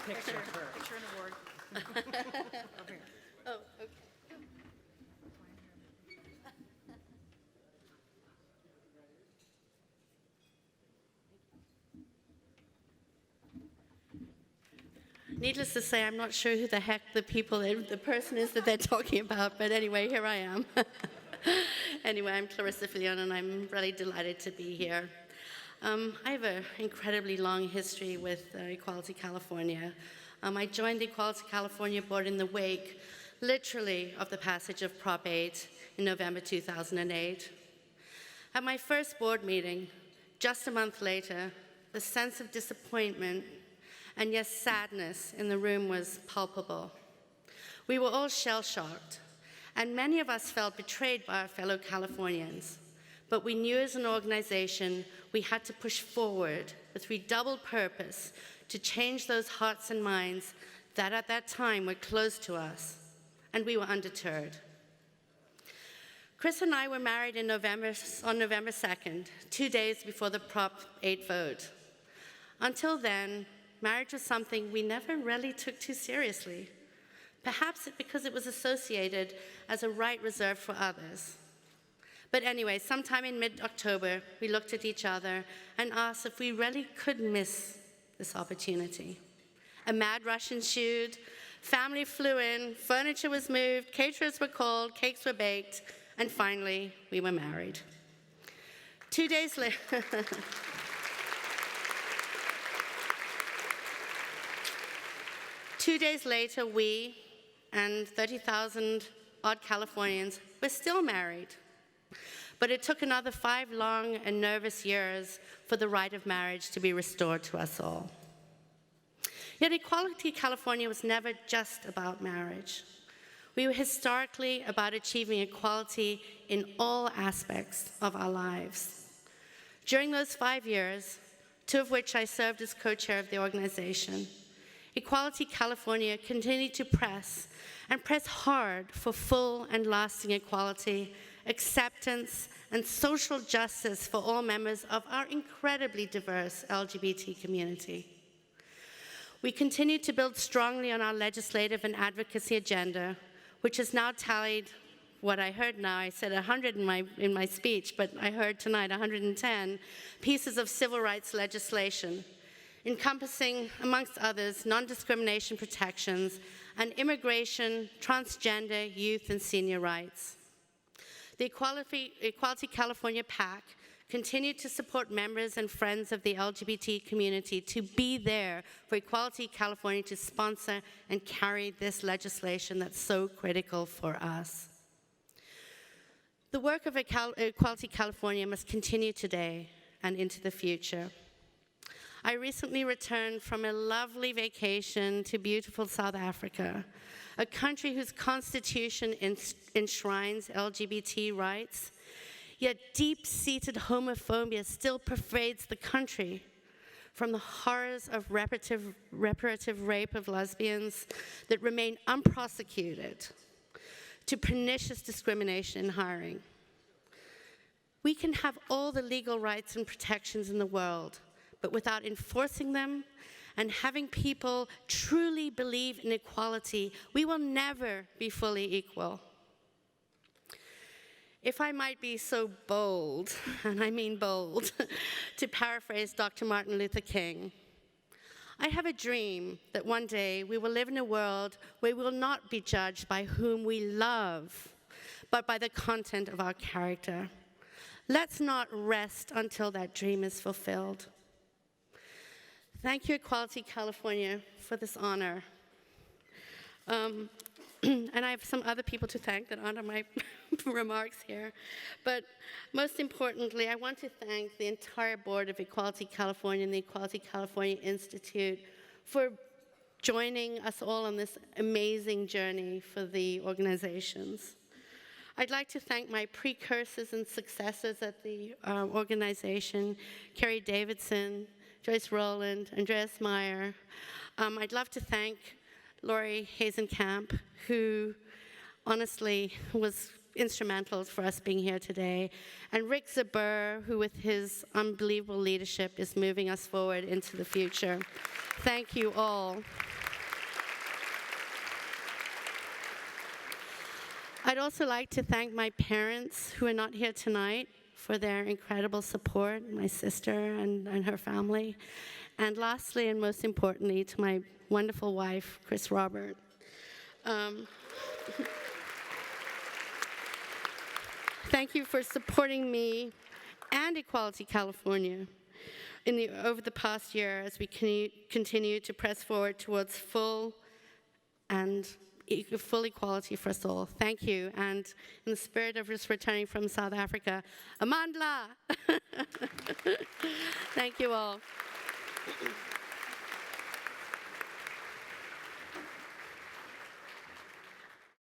Picture of her. Picture and award. Over here. Oh, okay. Needless to say, I'm not sure who the heck the person is that they're talking about, but anyway, here I am. Anyway, I'm Clarissa Filgioun, and I'm really delighted to be here. I have an incredibly long history with Equality California. I joined the Equality California board in the wake, literally, of the passage of Prop 8 in November 2008. At my first board meeting, just a month later, the sense of disappointment and yes, sadness in the room was palpable. We were all shell-shocked, and many of us felt betrayed by our fellow Californians. But we knew as an organization we had to push forward with redoubled purpose to change those hearts and minds that at that time were close to us, and we were undeterred. Chris and I were married on November 2nd, 2 days before the Prop 8 vote. Until then, marriage was something we never really took too seriously, perhaps because it was associated as a right reserved for others. But anyway, sometime in mid-October, we looked at each other and asked if we really could miss this opportunity. A mad rush ensued, family flew in, furniture was moved, caterers were called, cakes were baked, and finally, we were married. 2 days later, 2 days later, we and 30,000 odd Californians were still married. But it took another 5 long and nervous years for the right of marriage to be restored to us all. Yet Equality California was never just about marriage. We were historically about achieving equality in all aspects of our lives. During those 5 years, 2 of which I served as co-chair of the organization, Equality California continued to press hard for full and lasting equality, acceptance, and social justice for all members of our incredibly diverse LGBT community. We continue to build strongly on our legislative and advocacy agenda, which has now tallied what I heard now. I said 100 in my speech, but I heard tonight 110 pieces of civil rights legislation, encompassing, amongst others, non-discrimination protections and immigration, transgender, youth, and senior rights. The Equality California PAC continued to support members and friends of the LGBT community to be there for Equality California to sponsor and carry this legislation that's so critical for us. The work of Equality California must continue today and into the future. I recently returned from a lovely vacation to beautiful South Africa, a country whose constitution enshrines LGBT rights, yet deep-seated homophobia still pervades the country, from the horrors of reparative rape of lesbians that remain unprosecuted to pernicious discrimination in hiring. We can have all the legal rights and protections in the world, but without enforcing them and having people truly believe in equality, we will never be fully equal. If I might be so bold, and I mean bold, to paraphrase Dr. Martin Luther King, I have a dream that one day we will live in a world where we will not be judged by whom we love, but by the content of our character. Let's not rest until that dream is fulfilled. Thank you, Equality California, for this honor. And I have some other people to thank that honor my remarks here. But most importantly, I want to thank the entire board of Equality California and the Equality California Institute for joining us all on this amazing journey for the organizations. I'd like to thank my precursors and successors at the organization, Carrie Davidson, Joyce Rowland, Andreas Meyer. I'd love to thank Lori Hazenkamp, who honestly was instrumental for us being here today. And Rick Zabur, who with his unbelievable leadership is moving us forward into the future. Thank you all. I'd also like to thank my parents who are not here tonight for their incredible support, my sister and her family. And lastly, and most importantly, to my wonderful wife, Chris Robert. Thank you for supporting me and Equality California over the past year as we continue to press forward towards full equality for us all. Thank you. And in the spirit of just returning from South Africa, Amandla! Thank you all.